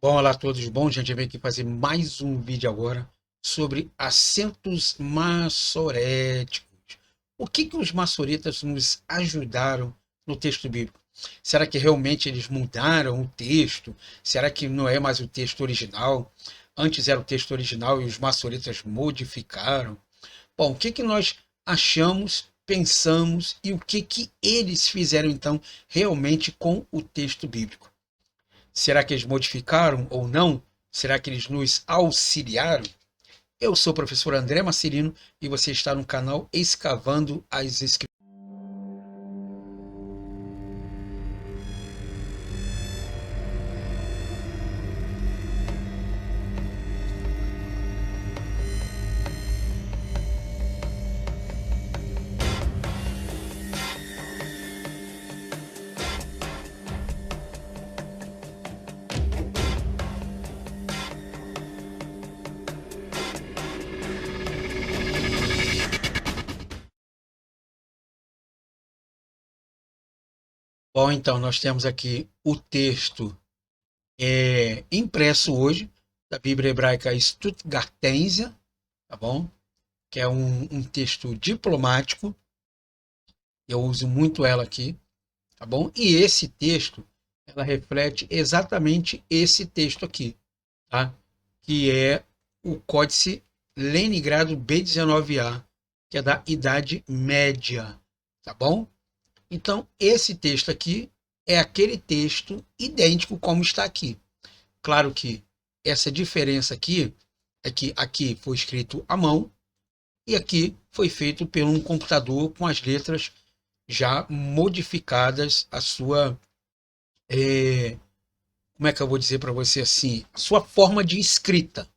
Bom, olá a todos. Bom, gente, eu venho aqui fazer mais um vídeo agora sobre acentos maçoréticos. O que os maçoretas nos ajudaram no texto bíblico? Será que realmente eles mudaram o texto? Será que não é mais o texto original? Antes era o texto original e os maçoretas modificaram? Bom, o que nós achamos, pensamos e o que eles fizeram então realmente com o texto bíblico? Será que eles modificaram ou não? Será que eles nos auxiliaram? Eu sou o professor André Marcelino e você está no canal Escavando as Escrituras. Bom, então, nós temos aqui o texto impresso hoje, da Bíblia Hebraica Stuttgartensia, tá bom? Que é um texto diplomático, eu uso muito ela aqui, tá bom? E esse texto, ela reflete exatamente esse texto aqui, tá? Que é o Códice Leningrado B19A, que é da Idade Média, tá bom? Então, esse texto aqui é aquele texto idêntico como está aqui. Claro que essa diferença aqui é que aqui foi escrito à mão e aqui foi feito por um computador com as letras já modificadas, a sua, como é que eu vou dizer para você assim, a sua forma de escrita,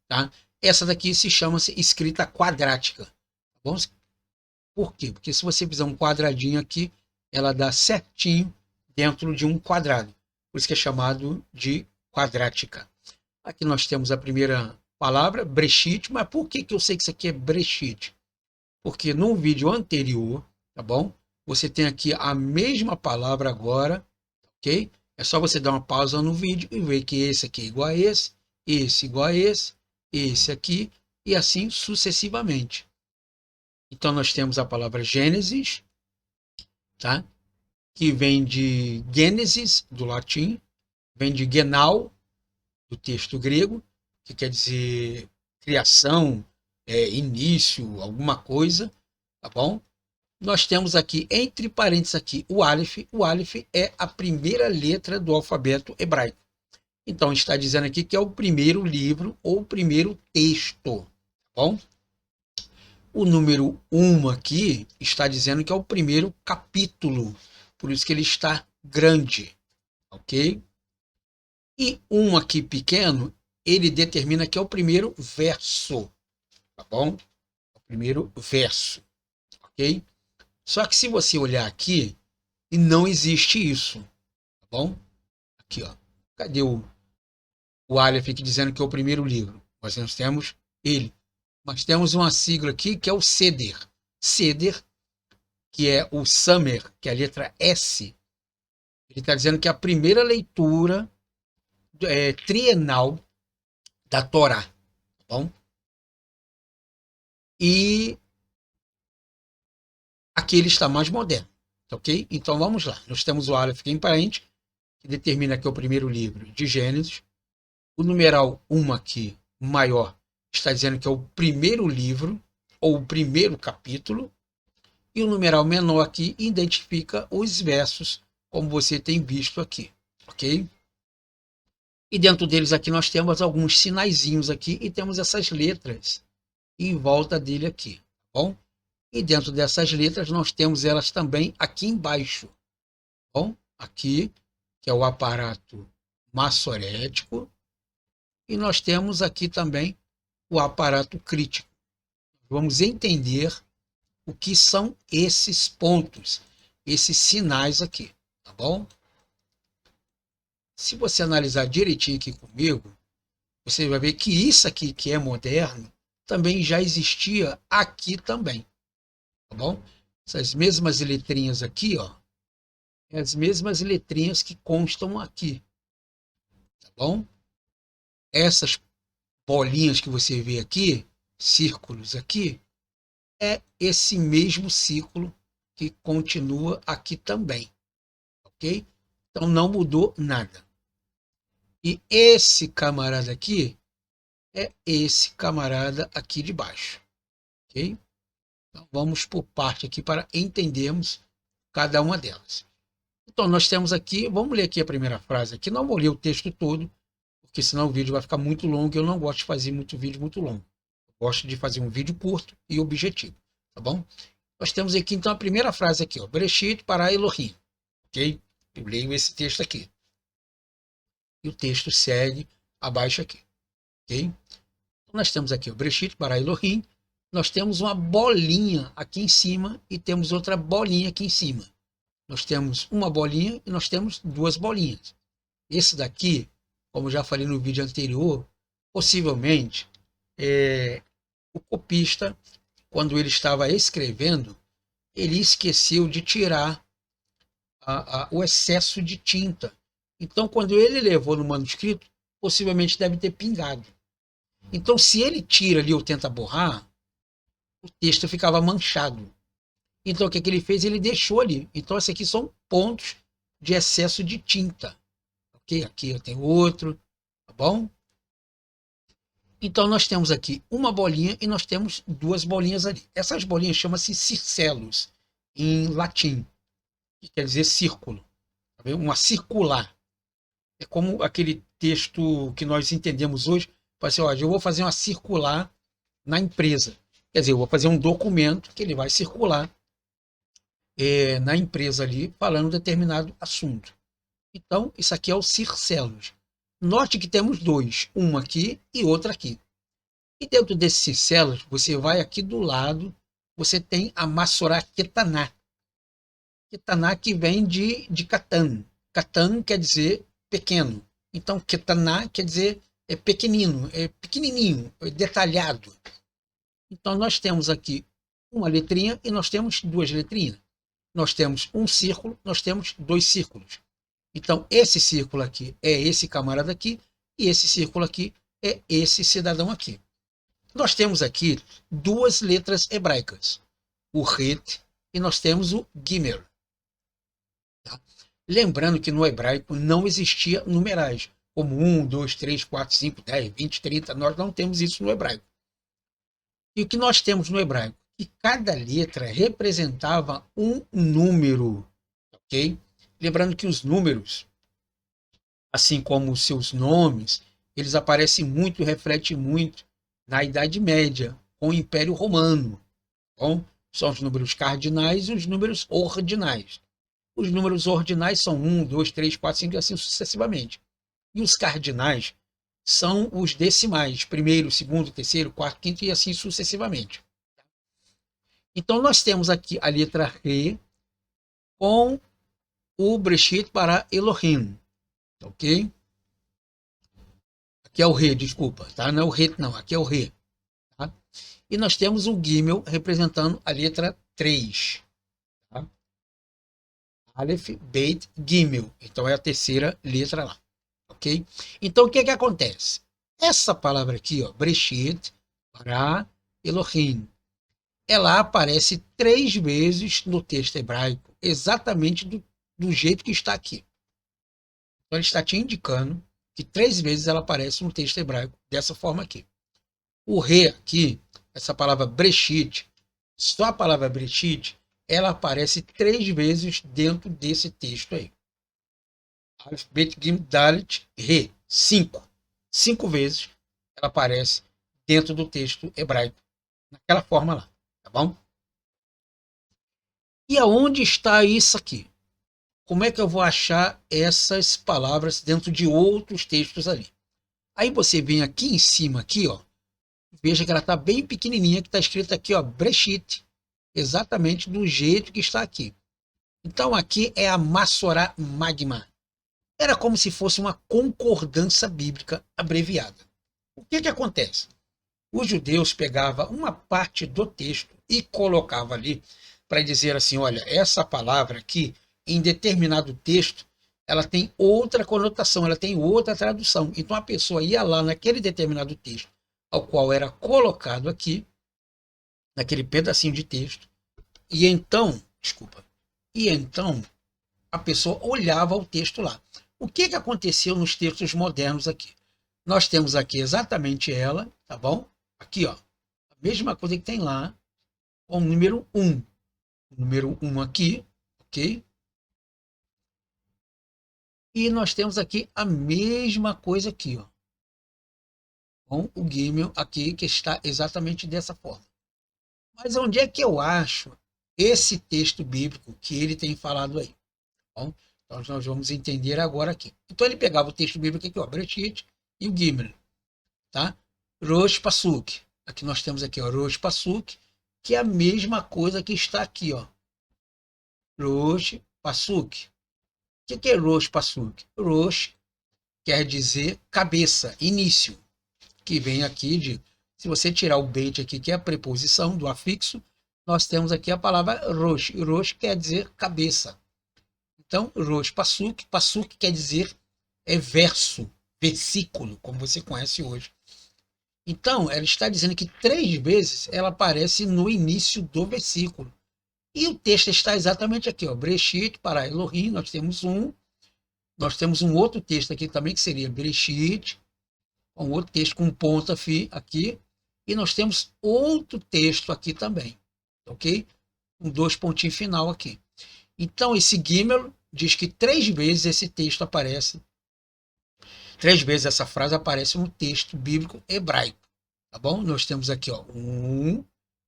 tá? Essa daqui se chama-se escrita quadrática, tá bom? Por quê? Porque se você fizer um quadradinho aqui, ela dá certinho dentro de um quadrado. Por isso que é chamado de quadrática. Aqui nós temos a primeira palavra, brechite, mas por que eu sei que isso aqui é brechite? Porque no vídeo anterior, tá bom? Você tem aqui a mesma palavra agora, ok? É só você dar uma pausa no vídeo e ver que esse aqui é igual a esse igual a esse aqui, e assim sucessivamente. Então nós temos a palavra Gênesis, tá? Que vem de Gênesis, do latim, vem de Genal, do texto grego, que quer dizer criação, início, alguma coisa, tá bom? Nós temos aqui, entre parênteses aqui, o Aleph. O Aleph é a primeira letra do alfabeto hebraico. Então, está dizendo aqui que é o primeiro livro ou o primeiro texto, tá bom? O número 1 aqui está dizendo que é o primeiro capítulo, por isso que ele está grande, ok? E um aqui pequeno, ele determina que é o primeiro verso, tá bom? O primeiro verso, ok? Só que se você olhar aqui, não existe isso, tá bom? Aqui, ó. Cadê o Aleph aqui dizendo que é o primeiro livro? Nós temos ele. Mas temos uma sigla aqui que é o Seder. Seder, que é o Samer, que é a letra S. Ele está dizendo que é a primeira leitura trienal da Torá, tá bom? E aqui ele está mais moderno, tá ok? Então vamos lá. Nós temos o Aleph aqui em parente, que determina que é o primeiro livro de Gênesis. O numeral 1 aqui, maior, está dizendo que é o primeiro livro, ou o primeiro capítulo. E o numeral menor aqui identifica os versos, como você tem visto aqui, ok? E dentro deles aqui nós temos alguns sinaizinhos aqui e temos essas letras em volta dele aqui, tá bom? E dentro dessas letras nós temos elas também aqui embaixo, tá bom? Aqui, que é o aparato maçorético, e nós temos aqui também o aparato crítico. Vamos entender o que são esses pontos, esses sinais aqui, tá bom? Se você analisar direitinho aqui comigo, você vai ver que isso aqui que é moderno também já existia aqui também, tá bom? Essas mesmas letrinhas aqui, ó, as mesmas letrinhas que constam aqui, tá bom? essas bolinhas que você vê aqui, círculos aqui, é esse mesmo círculo que continua aqui também, ok? Então não mudou nada. E esse camarada aqui é esse camarada aqui de baixo, ok? Então vamos por parte aqui para entendermos cada uma delas. Então nós temos aqui, vamos ler aqui a primeira frase aqui, não vou ler o texto todo, porque senão o vídeo vai ficar muito longo e eu não gosto de fazer muito vídeo muito longo. Eu gosto de fazer um vídeo curto e objetivo, tá bom? Nós temos aqui então a primeira frase aqui, ó, Bereshit bara Elohim, ok? Eu leio esse texto aqui. E o texto segue abaixo aqui, ok? Então nós temos aqui o Bereshit bara Elohim, nós temos uma bolinha aqui em cima e temos outra bolinha aqui em cima. Nós temos uma bolinha e nós temos duas bolinhas. Esse daqui, como já falei no vídeo anterior, possivelmente o copista, quando ele estava escrevendo, ele esqueceu de tirar o excesso de tinta. Então, quando ele levou no manuscrito, possivelmente deve ter pingado. Então, se ele tira ali ou tenta borrar, o texto ficava manchado. Então, o que ele fez? Ele deixou ali. Então, esses aqui são pontos de excesso de tinta. Ok? Aqui eu tenho outro, tá bom? Então, nós temos aqui uma bolinha e nós temos duas bolinhas ali. Essas bolinhas chamam-se circelos, em latim, que quer dizer círculo. Tá vendo? Uma circular. É como aquele texto que nós entendemos hoje. Assim, ó, eu vou fazer uma circular na empresa. Quer dizer, eu vou fazer um documento que ele vai circular na empresa ali, falando um determinado assunto. Então, isso aqui é o circelos. Note que temos dois, um aqui e outro aqui. E dentro desses circelos, você vai aqui do lado, você tem a Massorá Ketaná. Ketaná que vem de Catan. Catan quer dizer pequeno. Então, Ketaná quer dizer pequenininho, detalhado. Então, nós temos aqui uma letrinha e nós temos duas letrinhas. Nós temos um círculo, nós temos dois círculos. Então, esse círculo aqui é esse camarada aqui, e esse círculo aqui é esse cidadão aqui. Nós temos aqui duas letras hebraicas, o Het e nós temos o Gimel. Tá? Lembrando que no hebraico não existia numerais, como 1, 2, 3, 4, 5, 10, 20, 30, nós não temos isso no hebraico. E o que nós temos no hebraico? Que cada letra representava um número, ok? Lembrando que os números, assim como os seus nomes, eles aparecem muito e refletem muito na Idade Média, com o Império Romano. Então, são os números cardinais e os números ordinais. Os números ordinais são 1, 2, 3, 4, 5 e assim sucessivamente. E os cardinais são os decimais, primeiro, segundo, terceiro, quarto, quinto e assim sucessivamente. Então, nós temos aqui a letra Re com o Bereshit bara Elohim, ok? Aqui é o Re, desculpa, tá? Não é o Re, não, aqui é o Re. Tá? E nós temos o Gimel representando a letra 3. Tá? Aleph, Beit, Gimel. Então, é a terceira letra lá, ok? Então, o que que acontece? Essa palavra aqui, ó, Bereshit bara Elohim, ela aparece 3 vezes no texto hebraico, exatamente do jeito que está aqui. Então, ele está te indicando que 3 vezes ela aparece no texto hebraico, dessa forma aqui. O Re aqui, essa palavra Bereshit, só a palavra Bereshit, ela aparece 3 vezes dentro desse texto aí. Aleph, Bet, Gim, Dalet, Re. 5. 5 vezes ela aparece dentro do texto hebraico, naquela forma lá. Tá bom? E aonde está isso aqui? Como é que eu vou achar essas palavras dentro de outros textos ali? Aí você vem aqui em cima, aqui, ó, veja que ela está bem pequenininha, que está escrito aqui, ó, Bereshit, exatamente do jeito que está aqui. Então aqui é a Massorá Magma. Era como se fosse uma concordância bíblica abreviada. O que que acontece? Os judeus pegavam uma parte do texto e colocavam ali para dizer assim, olha, essa palavra aqui, em determinado texto, ela tem outra conotação, ela tem outra tradução. Então a pessoa ia lá naquele determinado texto, ao qual era colocado aqui, naquele pedacinho de texto, e então, desculpa, e então a pessoa olhava o texto lá. O que que aconteceu nos textos modernos aqui? Nós temos aqui exatamente ela, tá bom? Aqui, ó, a mesma coisa que tem lá, com o número 1. O número 1 aqui, ok? E nós temos aqui a mesma coisa aqui, ó, com o Gimel aqui, que está exatamente dessa forma. Mas onde é que eu acho esse texto bíblico que ele tem falado aí? Bom, então nós vamos entender agora aqui. Então ele pegava o texto bíblico aqui, ó, Bereshit e o Gimel, tá? Rosh Pasuk. Aqui nós temos aqui, ó, Rosh Pasuk, que é a mesma coisa que está aqui, ó. Rosh Pasuk. O que é Rosh Pasuk? Rosh quer dizer cabeça, início, que vem aqui de, se você tirar o beit aqui, que é a preposição do afixo, nós temos aqui a palavra Rosh. Rosh quer dizer cabeça. Então, Rosh Pasuk, Pasuk quer dizer verso, versículo, como você conhece hoje. Então, ela está dizendo que 3 vezes ela aparece no início do versículo. E o texto está exatamente aqui, ó, Bereshit para Elohim, nós temos um outro texto aqui também que seria Bereshit, um outro texto com ponto aqui, e nós temos outro texto aqui também, ok? Com 2 pontinhos final aqui. Então, esse Gimel diz que 3 vezes esse texto aparece, 3 vezes essa frase aparece no texto bíblico hebraico, tá bom? Nós temos aqui, ó,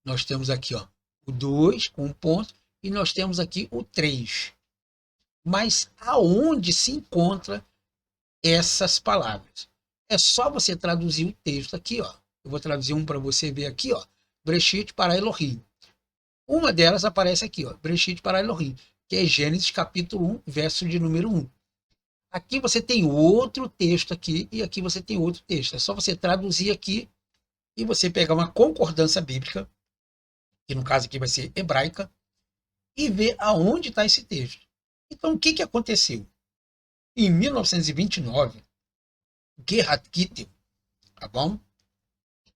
nós temos aqui, ó, o 2 com um ponto, e nós temos aqui o 3. Mas aonde se encontra essas palavras? É só você traduzir o texto aqui, ó. Eu vou traduzir um para você ver aqui, ó. Bereshit para Elohim. Uma delas aparece aqui, ó. Bereshit para Elohim, que é Gênesis capítulo 1, verso de número 1. Aqui você tem outro texto aqui e aqui você tem outro texto. É só você traduzir aqui e você pegar uma concordância bíblica, que no caso aqui vai ser hebraica, e ver aonde está esse texto. Então, o que que aconteceu? Em 1929, Gerhard Kittel, tá bom?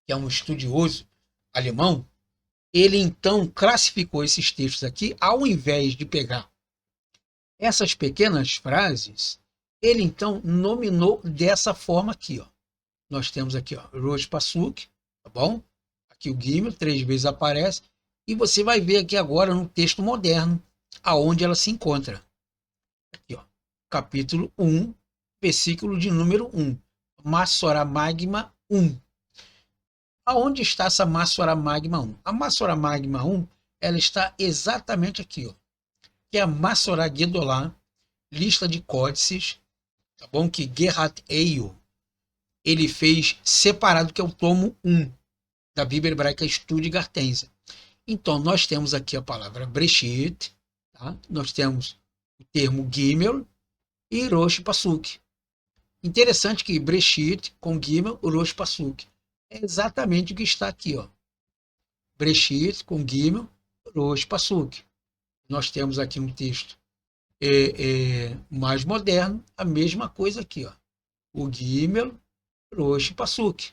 Que é um estudioso alemão, ele então classificou esses textos aqui, ao invés de pegar essas pequenas frases, ele então nominou dessa forma aqui, ó. Nós temos aqui, ó, Rosh Pasuk, tá bom? Aqui o Gimel 3 vezes aparece, e você vai ver aqui agora no texto moderno, aonde ela se encontra. Aqui, ó, capítulo 1, versículo de número 1, Massorah Magma 1. Aonde está essa Massorah Magma 1? A Massorah Magma 1, ela está exatamente aqui, ó, que é a Massorah Gedolah, lista de códices, tá bom? Que Gerhard Eil, ele fez separado, que é o tomo 1 da Bíblia Hebraica Stuttgartense. Então, nós temos aqui a palavra Bereshit, tá? Nós temos o termo Gimel e Rosh Pasuk. Interessante que Bereshit com Gimel, Rosh Pasuk. É exatamente o que está aqui, ó. Bereshit com Gimel, Rosh Pasuk. Nós temos aqui um texto mais moderno, a mesma coisa aqui, ó. O Gimel, Rosh Pasuk.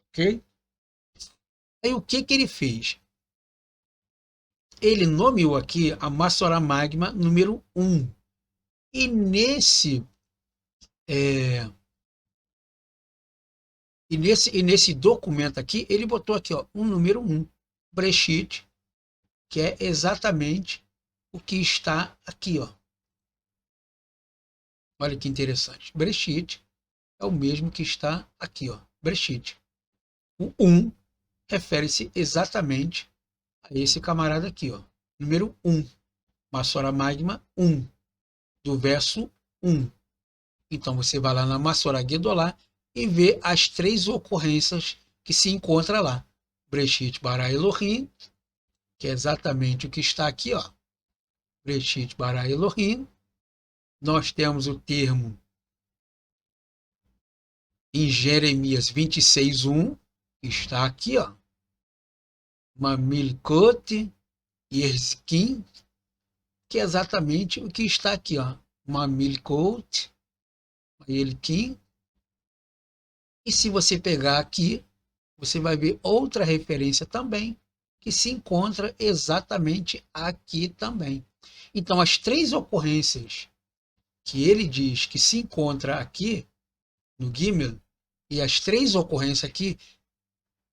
Ok? Aí o que que ele fez? Ele nomeou aqui a Massorah Magma número 1. E nesse documento aqui, ele botou aqui, ó, um número 1, Bereshit, que é exatamente o que está aqui, ó. Olha que interessante. Bereshit é o mesmo que está aqui, ó. Bereshit. O 1 refere-se exatamente a esse camarada aqui, ó. Número 1. Massorah Magma 1. Do verso 1. Então você vai lá na Massorah Gedolah e vê as 3 ocorrências que se encontra lá. Bereshit bara Elohim, que é exatamente o que está aqui, ó. Bereshit bara Elohim. Nós temos o termo em Jeremias 26:1, que está aqui, ó. Mamilkot Yerskin, que é exatamente o que está aqui, ó. Mamilkot, Maelkin. E se você pegar aqui, você vai ver outra referência também, que se encontra exatamente aqui também. Então, as três ocorrências que ele diz que se encontra aqui, no Gimel, e as três ocorrências aqui,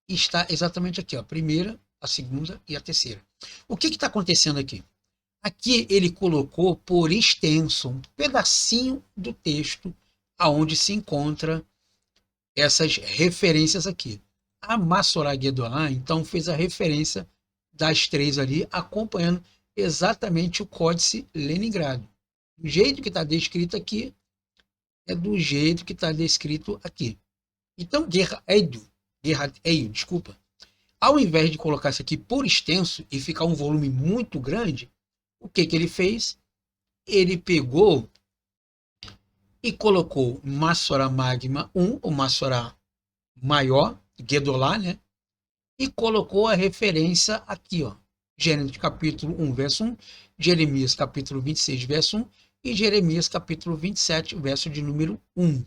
está exatamente aqui, ó, a primeira, a segunda e a terceira. O que está acontecendo aqui? Aqui ele colocou por extenso um pedacinho do texto aonde se encontra essas referências aqui. A Massorá Guedoá, então, fez a referência das três ali, acompanhando exatamente o Códice Leningrado. Do jeito que está descrito aqui, é do jeito que está descrito aqui. Então, Gerhard Eid, desculpa, ao invés de colocar isso aqui por extenso e ficar um volume muito grande, o que ele fez? Ele pegou e colocou Massorá Magma 1, o Massorá maior, Gedolá, né? E colocou a referência aqui, ó. Gênesis capítulo 1, verso 1, Jeremias capítulo 26, verso 1 e Jeremias capítulo 27, verso de número 1,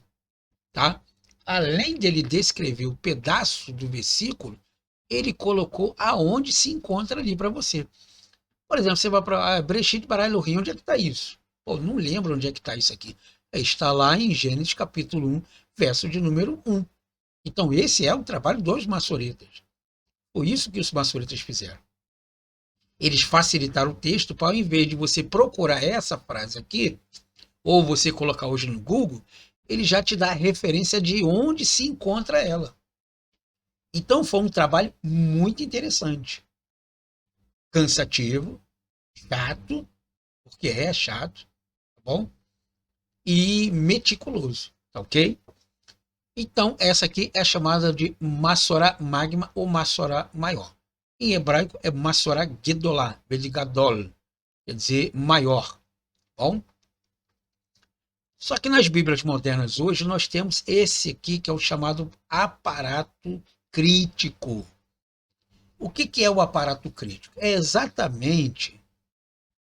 tá? Além dele descrever o pedaço do versículo, ele colocou aonde se encontra ali para você. Por exemplo, você vai para Breshit Bara Elohim, onde é que está isso? Pô, não lembro onde é que está isso aqui. Está lá em Gênesis capítulo 1, verso de número 1. Então, esse é o trabalho dos maçoretas. Foi isso que os maçoretas fizeram. Eles facilitaram o texto para, ao invés de você procurar essa frase aqui, ou você colocar hoje no Google, ele já te dá a referência de onde se encontra ela. Então, foi um trabalho muito interessante. Cansativo, chato, porque é chato, tá bom? E meticuloso, tá ok? Então, essa aqui é chamada de Massorá Magma ou Massorá Maior. Em hebraico é Massorá Gedolá, Gadol, quer dizer maior. Bom? Só que nas Bíblias modernas hoje nós temos esse aqui que é o chamado aparato crítico. O que é o aparato crítico? É exatamente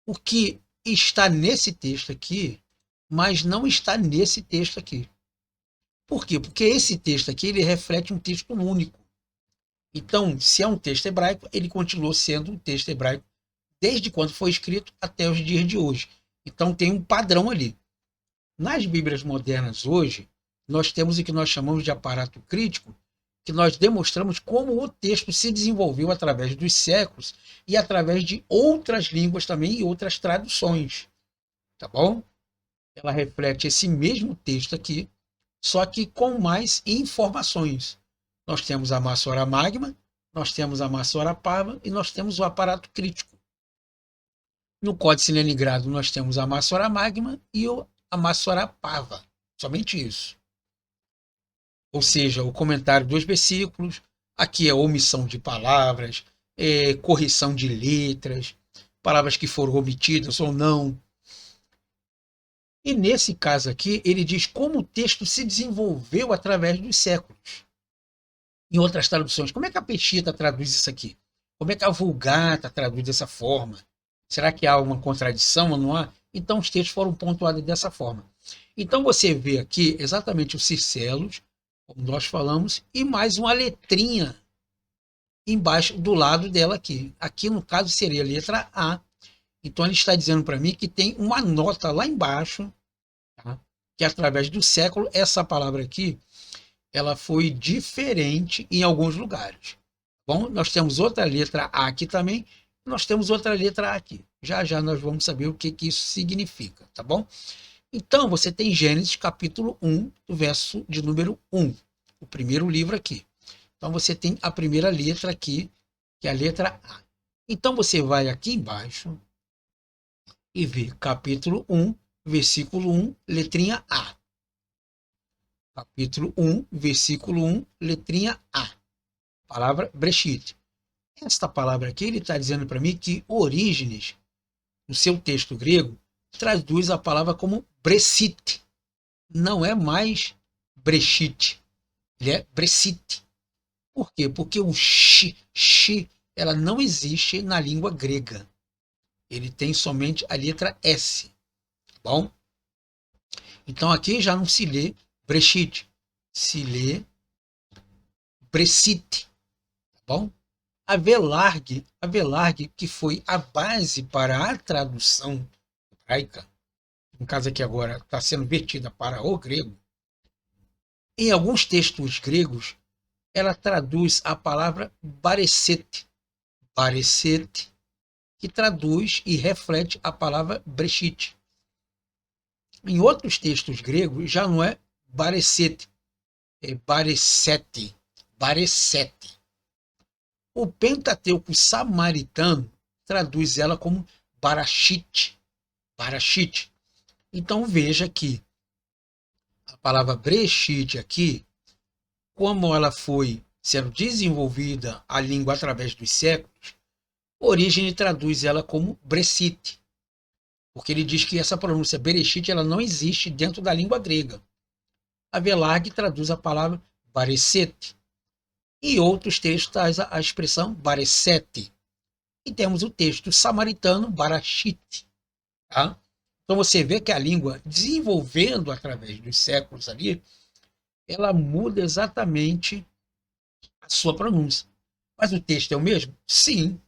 o que está nesse texto aqui, mas não está nesse texto aqui. Por quê? Porque esse texto aqui ele reflete um texto único. Então, se é um texto hebraico, ele continuou sendo um texto hebraico desde quando foi escrito até os dias de hoje. Então, tem um padrão ali. Nas Bíblias modernas hoje, nós temos o que nós chamamos de aparato crítico, que nós demonstramos como o texto se desenvolveu através dos séculos e através de outras línguas também e outras traduções. Tá bom? Ela reflete esse mesmo texto aqui, só que com mais informações. Nós temos a Massorá Magma, nós temos a Massorá Parva e nós temos o aparato crítico. No Códice Leningrado nós temos a Massorá Magma e a Massorá Parva. Somente isso. Ou seja, o comentário dos versículos, aqui é omissão de palavras, correção de letras, palavras que foram omitidas ou não. E nesse caso aqui, ele diz como o texto se desenvolveu através dos séculos. Em outras traduções, como é que a Peshitta traduz isso aqui? Como é que a Vulgata traduz dessa forma? Será que há uma contradição ou não há? Então os textos foram pontuados dessa forma. Então você vê aqui exatamente os circelos, como nós falamos, e mais uma letrinha embaixo do lado dela aqui. Aqui no caso seria a letra A. Então ele está dizendo para mim que tem uma nota lá embaixo, tá? Que através do século essa palavra aqui ela foi diferente em alguns lugares. Bom, nós temos outra letra A aqui também, nós temos outra letra A aqui. Já já nós vamos saber o que isso significa, tá bom? Então, você tem Gênesis capítulo 1, do verso de número 1, o primeiro livro aqui. Então, você tem a primeira letra aqui, que é a letra A. Então, você vai aqui embaixo e vê capítulo 1, versículo 1, letrinha A. Capítulo 1, versículo 1, letrinha A. Palavra Breshit. Esta palavra aqui, ele está dizendo para mim que Orígenes, no seu texto grego, traduz a palavra como Breshit. Não é mais Breshit. Ele é Breshit. Por quê? Porque o shi, ela não existe na língua grega. Ele tem somente a letra S. Bom? Então aqui já não se lê Breshit, se lê Breshit, tá bom? A Velarde, que foi a base para a tradução hebraica, no caso aqui agora está sendo vertida para o grego, em alguns textos gregos, ela traduz a palavra Bareset, que traduz e reflete a palavra Breshit. Em outros textos gregos já não é Bareset, é Baresete. O Pentateuco samaritano traduz ela como Barashit. Então veja que a palavra Breshit aqui, como ela foi sendo desenvolvida a língua através dos séculos, Origem traduz ela como Breshit, porque ele diz que essa pronúncia Bereshit ela não existe dentro da língua grega. A Velarde traduz a palavra Bareset. E outros textos traz a expressão Baresete. E temos o texto samaritano Barashit. Tá? Então você vê que a língua, desenvolvendo através dos séculos ali, ela muda exatamente a sua pronúncia. Mas o texto é o mesmo? Sim.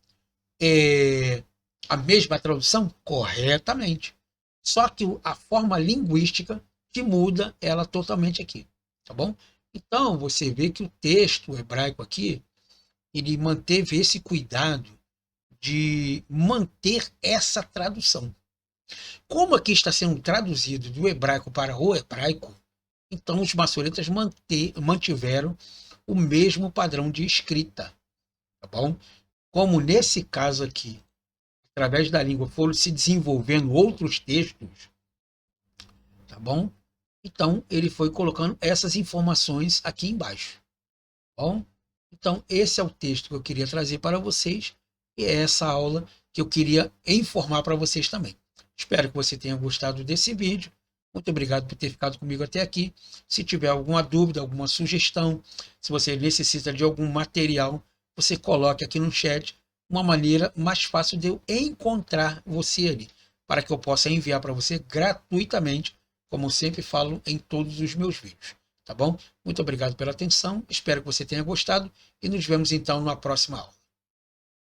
A mesma tradução? Corretamente. Só que a forma linguística que muda ela totalmente aqui. Tá bom? Então você vê que o texto hebraico aqui, ele manteve esse cuidado de manter essa tradução. Como aqui está sendo traduzido do hebraico para o hebraico, então os maçoretas mantiveram o mesmo padrão de escrita, tá bom? Como nesse caso aqui, através da língua foram se desenvolvendo outros textos, tá bom? Então ele foi colocando essas informações aqui embaixo, tá bom? Então esse é o texto que eu queria trazer para vocês e é essa aula que eu queria informar para vocês também. Espero que você tenha gostado desse vídeo. Muito obrigado por ter ficado comigo até aqui. Se tiver alguma dúvida, alguma sugestão, se você necessita de algum material, você coloque aqui no chat uma maneira mais fácil de eu encontrar você ali, para que eu possa enviar para você gratuitamente, como eu sempre falo em todos os meus vídeos. Tá bom? Muito obrigado pela atenção, espero que você tenha gostado e nos vemos então na próxima aula.